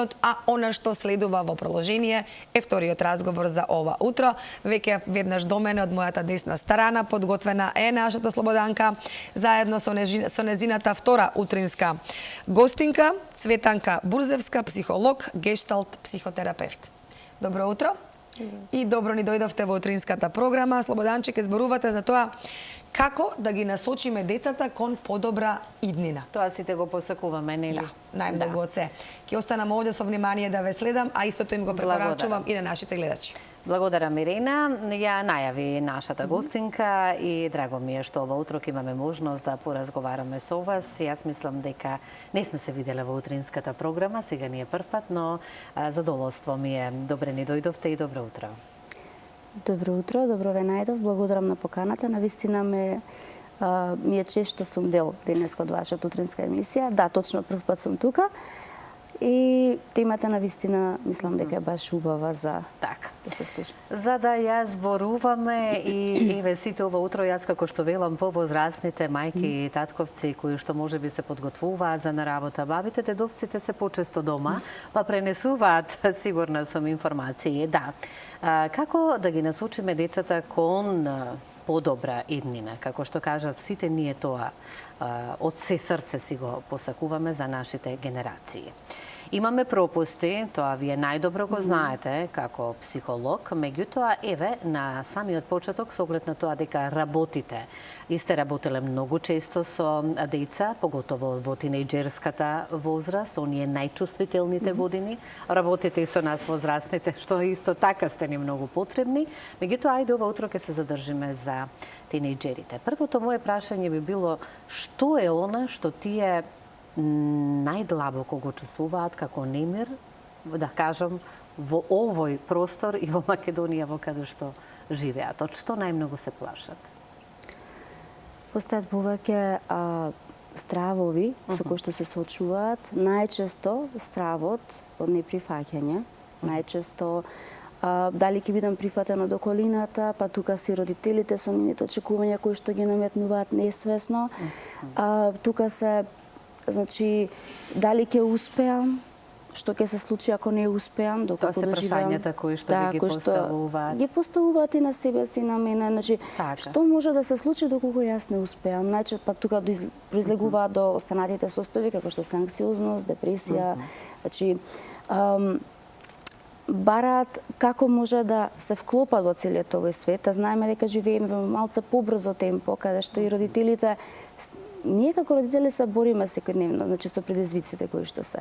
денот, а она што следува во продолжение е вториот разговор за ова утро. Веќе веднаш до мене од мојата десна страна подготвена е нашата Слободанка, заедно со незината втора утринска гостинка, Цветанка Бурзевска, психолог, гешталт психотерапевт. Добро утро. И добро ни дојдовте во утринската програма. Слободанче, ке зборувате за тоа како да ги насочиме децата кон подобра иднина. Тоа сите го посакуваме, нели? Да, најмногу од се. Ќе останам овде со внимание да ве следам, а истото им го препорачувам и на нашите гледачи. Благодарам, Ирена. Ја најави нашата гостинка и драго ми е што ова утро имаме можност да поразговараме со вас. Јас мислам дека не сме се виделе во утринската програма, сега ни е прв пат, но задоволство ми е. Добре ни дојдовте и добро утро. Добро утро, добро ве најдов. Благодарам на поканата. Навистина ми е чест што сум дел денеска од вашата утринска емисија. Да, точно прв пат сум тука. И темата навистина мислам дека е баш убава за да се слуша. За да ја зборуваме и еве сите ова утро, јас како што велам повозрастните мајки и татковци кои што можеби се подготвуваат за на работа, бабите, дедовците се почесто дома, па пренесуваат сигурна сум информации. Да. Како да ги насочиме децата кон подобра иднина? Како што кажав, сите ние тоа од се срце си го посакуваме за нашите генерации. Имаме пропусти, тоа вие најдобро го знаете како психолог, меѓутоа еве на самиот почеток со оглед на тоа дека работите и сте работеле многу често со деца, поготово во тинејџерската возраст, оние најчувствителните години, работите и со нас возрастните, што исто така сте ни многу потребни. Меѓутоа, ајде ова утро ќе се задржиме за тинејџерите. Првото моje прашање би било што е она што тие најдлабоко го чувствуваат како немир, да кажам, во овој простор и во Македонија во каде што живеат? Од што најмногу се плашат? Постојат повеќе стравови со кои што се соочуваат. Најчесто стравот од неприфаќање, најчесто дали ќе бидам прифатен од околината, па тука си родителите со нивните очекувања кои што ги наметнуваат несвесно. Тука се, значи, дали ќе успеам, што ќе се случи ако не успеам, доколку доживеам. Тоа се прашањата кои што ги поставуваат. Ги поставуваат и на себе си, на мене, значи, што може да се случи доколку јас не успеам. Најчесто па тука произлегуваат до останатите состојби како што се анксиозност, депресија, значи бараат како може да се вклопат во целиот овој свет. Знаеме дека живееме во малце побрзо темпо, каде што и родителите, ние како родители се бориме секојдневно, значи со предизвиците кои што се.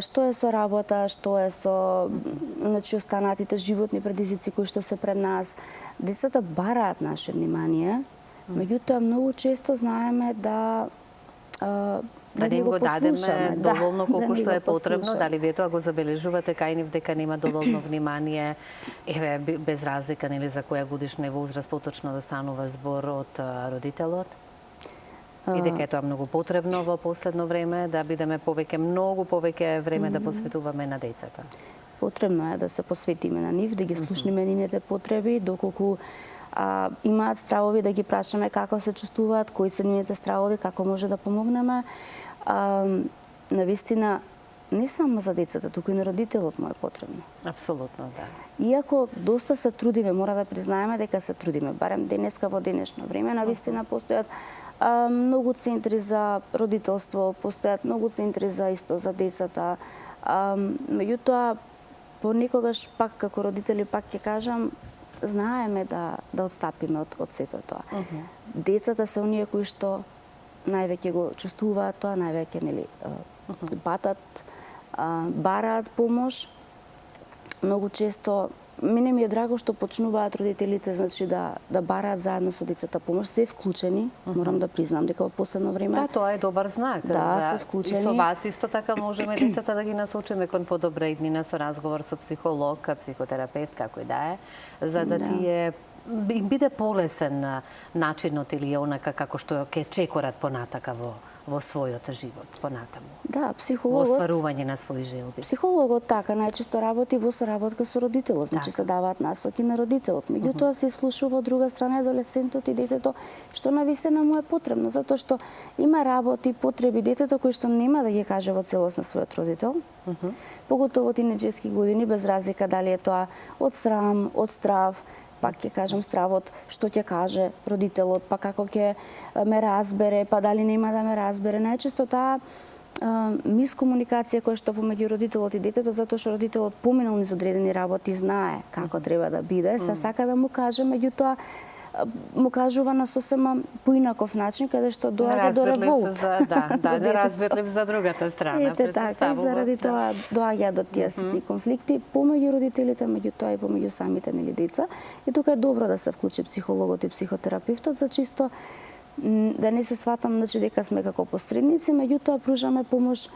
Што е со работа, што е со значи останатите животни предизвици кои што се пред нас. Децата бараат наше внимание, меѓутоа многу често знаеме да не го дадеме доволно колку што е потребно, дали вие тоа го забележувате кај нив дека нема доволно внимание, еве без разлика нели за која годишна возраст поточно да станува збор од родителот? И дека е тоа многу потребно во последно време, да бидеме многу повеќе време да посветуваме на децата? Потребно е да се посветиме на нив, да ги слушнеме нивните потреби, доколку имаат стравови, да ги прашаме како се чувствуваат, кои се нивните стравови, како може да помогнеме. Навистина, не само за децата, туку и на родителот му е потребно. Апсолутно, да. Иако доста се трудиме, мора да признаеме дека се трудиме, барем денеска во денешно време, навистина постојат многу центри за родителство, постојат многу центри за исто за децата. Меѓутоа, понекогаш пак како родители пак ќе кажам, знаеме да отстапиме од сето тоа. Децата се оние кои што највеќе го чувствуваат тоа, највеќе нели батат, бараат помош. Многу често мене ми е драго што почнуваат родителите, значи да бараат заедно со децата помош, се вклучени, морам да признам дека во последно време. Да, тоа е добар знак. Да, се вклучени. И со вас исто така можеме децата да ги насочиме кон подобра иднина со разговор со психолог, психотерапевт, како и да е, за да тие им биде полесен начинот или онака како што ќе чекорат понатака во својот живот понатаму. Да, Во психологот. остварување на своји желби. Психологот така најчесто работи во соработка со родителот, значи се даваат насоки на родителот. Меѓутоа се слушува од друга страна адолесцентот и детето што навистина му е потребно, затоа што има работи, потреби детето кои што нема да ги каже во целост на својот родител. Поготово тинеџерски години, без разлика дали е тоа од срам, од страв, пак ќе кажам стравот, што ќе каже родителот, па како ќе ме разбере, па дали нема да ме разбере. Најчесто таа мискомуникација која што помеѓу родителот и детето, затоа што родителот поминал низ одредени работи, знае како треба да биде, се сака да му каже, меѓутоа му кажува на сосема поинаков начин, каде што доаѓа до револт. Да, неразбирлив за другата страна. Ете така, и заради тоа доаѓа до тие ситни конфликти помеѓу родителите, меѓу тоа и помеѓу самите деца. И тука е добро да се вклучи психологот и психотерапевтот за чисто да не се сватам значи дека сме како посредници, меѓутоа пружаме помош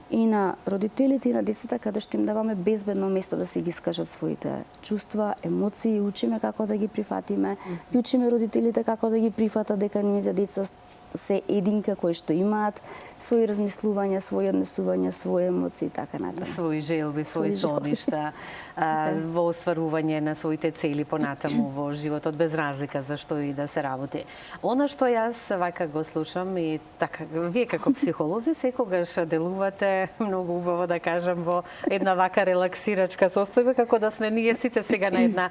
и на родителите и на децата каде што им даваме безбедно место да се ги искажат своите чувства, емоции, учиме како да ги прифатиме, и учиме родителите како да ги прифатат дека нивните деца се единка кои што имаат своји размислувања, своји однесувања, своји емоции и така натаму. Своји желби, своји соништа, во остварување на своите цели понатаму во животот, без разлика за што и да се работи. Она што јас вака го слушам и така, вие како психолози секогаш делувате многу убаво да кажам во една вака релаксирачка состојба, како да сме ние сите сега на една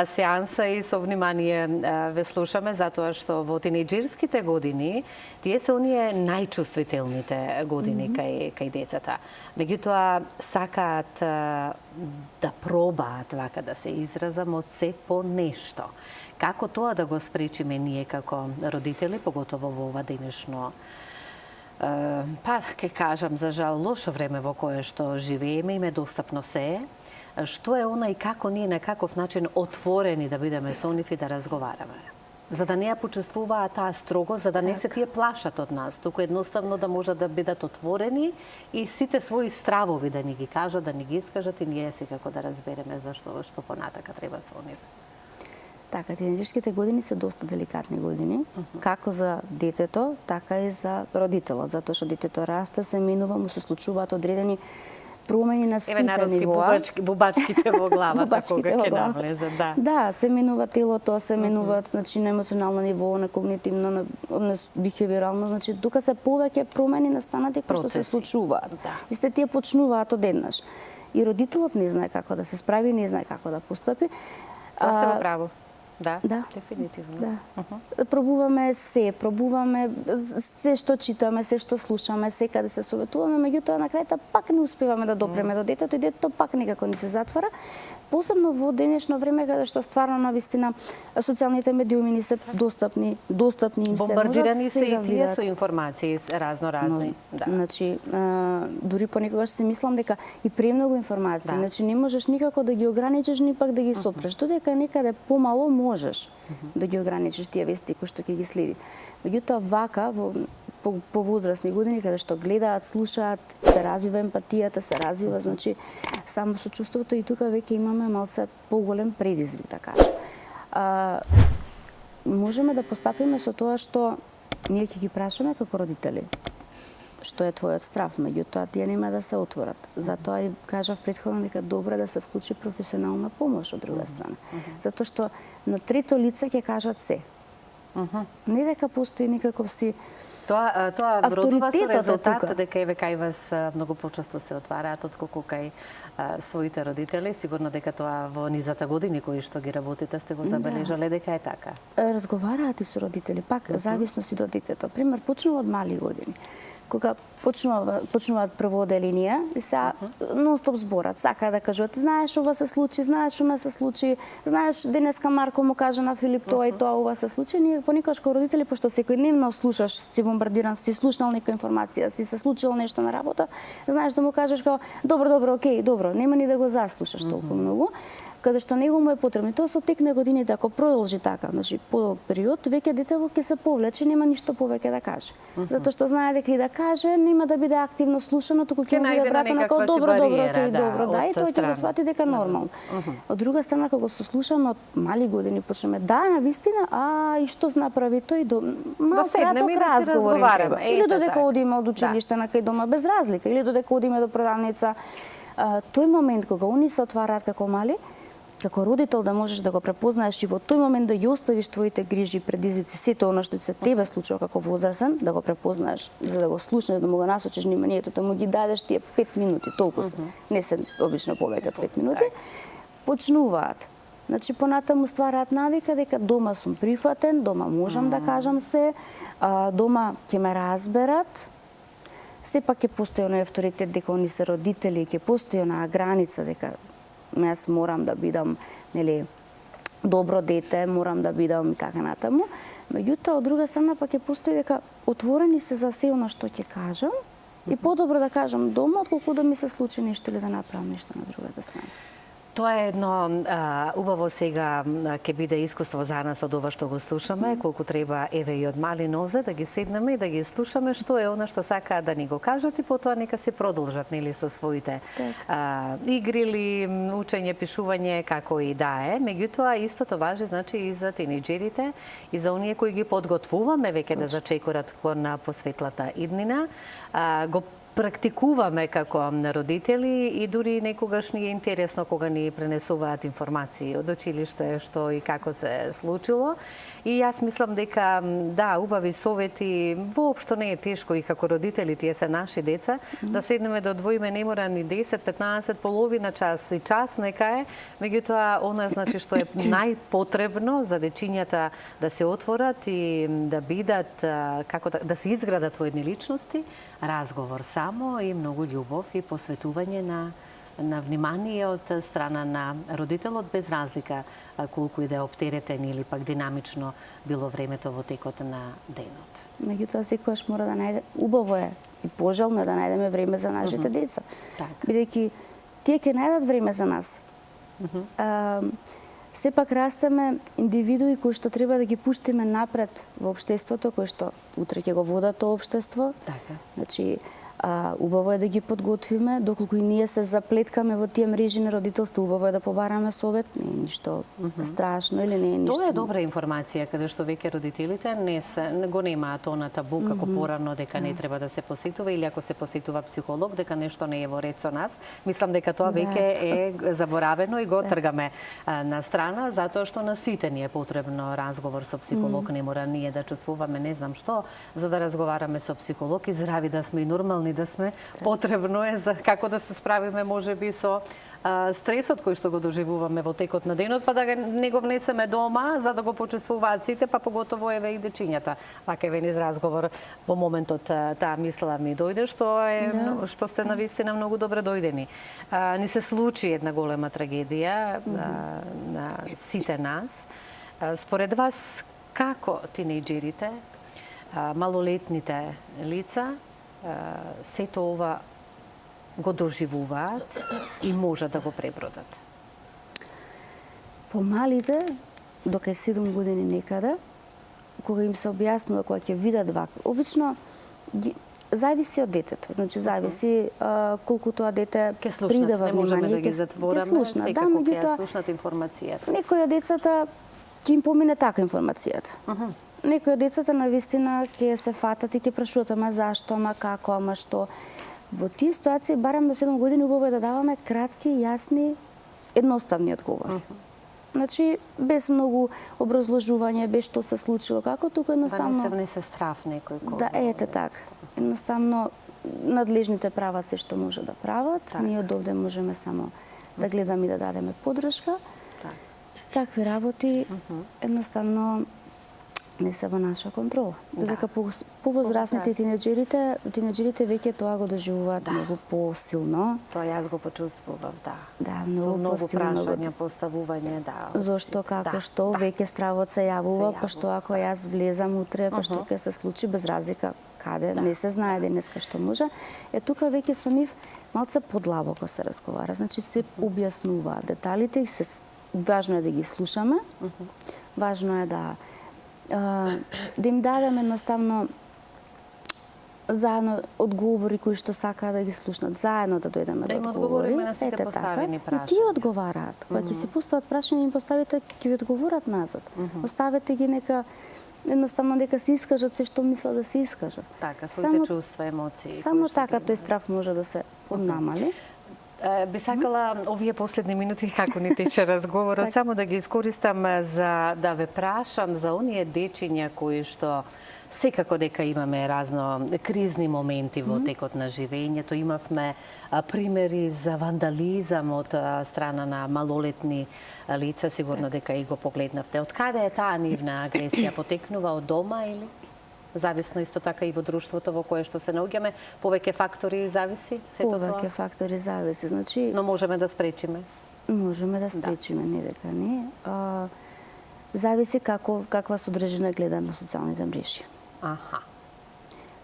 сеанса и со внимание ве слушаме, затоа што во тинеџерските години тие се оние најчувствителните години кај децата. Меѓутоа сакаат да пробаат, вака да се изразам, од се по нешто. Како тоа да го спречиме ние како родители, поготово во ова денешно ќе кажам, за жал, лошо време во кое што живееме, им е достапно се. Што е она и како ние на каков начин отворени да бидеме со нив и да разговараме? За да не ја почувствуваат таа строго, за да не се тие плашат од нас, туку едноставно да можат да бидат отворени и сите своји стравови да ни ги кажат, да ни ги искажат и ние секако да разбереме зашто што понатака треба со нив. Така, тинеџерските години се доста деликатни години, како за детето, така и за родителот, затоа што детето расте, се минува, му се случуваат одредени промени на сите нивоа. Бубачките во главата кога ќе навлезе, да. Да, се минува телото, се минуваат значи на емоционално ниво, на когнитивно, на бихевиорално, значи тука се повеќе промени настанати кои што се случуваат. Да. И сте тие почнуваат одеднаш. И родителот не знае како да се справи, не знае како да постапи. Тоа сте во право. Да, дефинитивно. Да. Пробуваме се што читаме, се што слушаме, секаде се советуваме, меѓутоа на крајта пак не успеваме да допреме до детето и детето пак никако не се затвара. Посебно во денешно време каде што стварно навистина социјалните медиуми ни се достапни им се. Бомбардирани се и тие со информации разноразни. Да. Значи, дури понекогаш си мислам дека и премногу информации, значи не можеш никако да ги ограничиш ни пак да ги сопреш. Додека некаде помало можеш да ги ограничиш тие вести кои што ќе ги следи. Меѓутоа вака по возрастни години, каде што гледаат, слушаат, се развива емпатијата, се развива, значи, само сочувството и тука веќе имаме малце поголем предизвик, да кажем. Можеме да постапиме со тоа што ние ќе ги прашаме како родители што е твојот страв, меѓутоа тие нема да се отворат. Затоа и кажав претходно дека добро да се вклучи професионална помош од друга страна. Затоа што на трето лице ќе кажат се. Не дека постои никаков си Тоа вродува со резултат дека еве кај вас многу почесто се отвараат отколку кај своите родители. Сигурно дека тоа во низата години кои што ги работите сте го забележале дека е така. Разговараат и со родители, пак зависно си до детето. Пример, почнува од мали години. Кога почнуваат прво оделинија и сега нон-стоп зборат, сакаат да кажат, знаеш ова се случи, знаеш она се случи, знаеш денеска Марко му кажа на Филип тоа и тоа, ова се случи. Ние понекогаш како родители, пошто секојдневно слушаш, си бомбардиран, си слушнал нека информација, си се случило нешто на работа, знаеш да му кажеш како добро, окей, добро, нема ни да го заслушаш толку многу. каде што него му е потребно. Тоа со тек на годините, ако продолжи така, значи подолг период, веќе детево ќе се повлече, нема ништо повеќе да каже. Затоа што знае дека и да каже, нема да биде активно слушано, туку ќе му биде вратено како добро, окей, добро, да, и тој ќе го свати дека нормално. Од друга страна, кога се слушаме од мали години, почнеме, да, навистина, и што направи тој, мал краток разговор треба. Или додека одиме од училиште на кај дома без разлика, или додека одиме до продавница. Тој момент кога они се отвараат како мали, како родител да можеш да го препознаеш и во тој момент да ја оставиш твоите грижи, предизвици, сето она што се тебе случува како возрасен, да го препознаеш, за да го слушнеш, да му го насочиш вниманието, да му ги дадеш тие 5 минути, толку се, не се обично повеќе од 5 минути, почнуваат. Значи, понатаму ствараат навика дека дома сум прифатен, дома можам да кажам се, дома ќе ме разберат, сепак ќе постои оној авторитет дека они се родители, ќе постои онаа граница дека јас морам да бидам, нели, добро дете, морам да бидам така натаму. Меѓутоа, од друга страна пак ќе постои дека отворени се за се она што ќе кажам и подобро да кажам дома, отколку да ми се случи нешто или да направам нешто на другата страна. Тоа е едно убаво сега ќе биде искуство за нас од ова што го слушаме, колку треба еве и од мали нозе да ги седнеме и да ги слушаме што е она што сакаат да ни го кажат и потоа нека се продолжат нели со своите игри или учење, пишување, како и да е. Меѓутоа истото важи значи и за тинејџерите и за оние кои ги подготвуваме веќе да зачекорат кон посветлата иднина. Го практикуваме како родители и дури некогаш ни е интересно кога ни пренесуваат информации од училиште што и како се случило. И јас мислам дека да, убави совети, воопшто не е тешко и како родители, тие се наши деца, да седнеме да одвоиме не мора ни 10, 15, половина час и час нека е, меѓутоа она значи што е најпотребно за дечињата да се отворат и да бидат како да се изградат во едни личности, разговор само и многу љубов и посветување на внимание од страна на родителот без разлика колку и да е оптеретен или пак динамично било времето во текот на денот. Меѓутоа секогаш мора да најде, убаво е и пожелно е да најдеме време за нашите деца. Бидејќи тие ќе најдат време за нас. Сепак растеме индивидуи кои што треба да ги пуштиме напред во општеството, кои што утре ќе го водат тоа општество. Значи, убаво е да ги подготвиме, доколку и ние се заплеткаме во тие мрежи на родителство, убаво е да побараме совет, не е ништо страшно или не е ништо. Тоа е добра информација, каде што веќе родителите не го немаат она табу како порано дека не треба да се посетува или ако се посетува психолог дека нешто не е во ред со нас. Мислам дека тоа веќе е заборавено и го тргаме на страна, затоа што на сите ни е потребно разговор со психолог, не мора ние да чувствуваме не знам што, за да разговараме со психолог и здрави да сме и нормални да сме, потребно е за како да се справиме можеби со стресот кој што го доживуваме во текот на денот, па да не го внесеме дома за да го почувствуваат сите, па поготово еве и дечињата. Пак еве низ разговор во моментот таа мисла ми дојде што сте навистина многу добре дојдени. Ни се случи една голема трагедија на сите нас. Според вас како тинејџерите, малолетните лица сето ова го доживуваат и можат да го пребродат? Помалите, дока е 7 години некаде, кога им се објаснува, кога ќе видат вака, обично зависи од детето. Значи, зависи колку тоа дете придава внимание. Не можеме да ги затвораме, секако ќе ја слушнат информацијата. Некои од децата ќе им помине така информацијата. Некои од децата навистина ќе се фатат и ќе прашуваат ама зашто, ама како, ама што. Во тие ситуации, барем до 7 години, убаво е да даваме кратки, јасни, едноставни одговори. Значи, без многу образложување, без што се случило, како туку едноставно... Да не се страф некој кога... Да, ете така. Едноставно, надлежните прават се што може да прават. Ние од овде можеме само да гледаме и да дадеме поддршка. Такви работи, едноставно, не се во наша контрола. Додека повозрасните и тинеџерите веќе тоа го доживуваат многу посилно. Тоа јас го почувствував, да. Да, Со многу посилно. прашања, поставување, да. Зошто, како, што, веќе стравот се јавува, па што ако јас влезам утре, па што ќе се случи без разлика каде, не се знае денеска што може. Тука веќе со нив малце подлабоко се разговара. Значи се објаснуваат деталите и важно е да ги слушаме. Важно е да им дадеме едноставно заедно одговори кои што сакаат да ги слушнат, заедно да дојдеме Да им до одговори. одговориме на сите поставени прашања. И тие одговараат. Кога ќе си постават прашања, им поставите, ќе ви одговорат назад. Оставете ги нека едноставно дека се искажат се што мислат да се искажат. Така, своите чувства, емоции. Само така тој страв може да се поднамали. Би сакала овие последни минути како ни тече разговорот, само да ги искористам за да ве прашам за оние дечиња кои што секако дека имаме разно кризни моменти во текот на живењето. Имавме примери за вандализам од страна на малолетни лица, сигурно дека и го погледнавте. Од каде е таа нивна агресија? Потекнува од дома или? Зависно исто така и во друштвото во кое што се наоѓаме, повеќе фактори зависи сето тоа? Повеќе фактори зависи, значи Но можеме да спречиме? Можеме да спречиме, не дека не. Зависи каква содржина гледа на социјалните мрежи. Аха.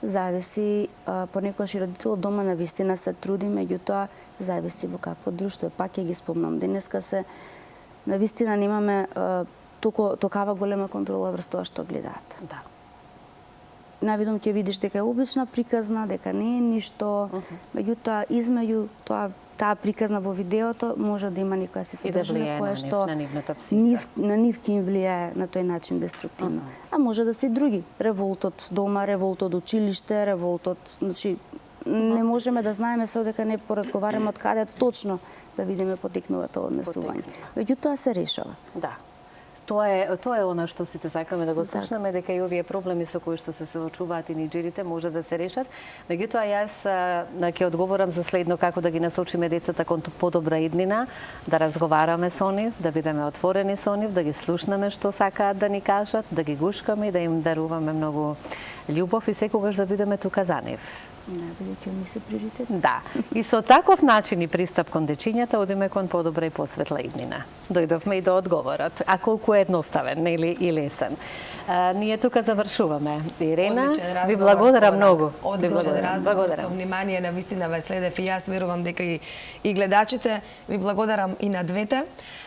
Зависи, понекогаш и родителот дома на вистина се труди, меѓутоа зависи во какво друштво. Пак ќе ги спомнам, денеска се на вистина немаме токава голема контрола врз тоа што гледаат. Да. Навидом ќе видиш дека е обична приказна, дека не е ништо, меѓутоа измеѓу таа приказна во видеото може да има некоја си содржина која што на нив ќе им влијае на тој начин деструктивно. А може да се и други. Револтот дома, револтот училиште, револтот, значи не можеме да знаеме се дека не поразговараме од каде точно да видиме потекнува тоа однесување. Меѓутоа се решава. Да. Тоа е она што сите сакаме да го слушнеме, дека и овие проблеми со кои што се соочуваат тинеџерите може да се решат. Меѓутоа јас ќе одговорам за следно како да ги насочиме децата кон подобра иднина, да разговараме со нив, да бидеме отворени со нив, да ги слушнеме што сакаат да ни кажат, да ги гушкаме и да им даруваме многу љубов и секогаш да бидеме тука за нив. Бидејќи ми се приоритет. Да. И со таков начин и пристап кон дечињата одиме кон подобра и посветла иднина. Дојдовме и до одговорот. А колку е едноставен, нели, и лесен. Ние тука завршуваме. Ирена, ви благодарам многу. Одличен разговор, со внимание на вистина ве следев и јас верувам дека и гледачите. Ви благодарам и на двете.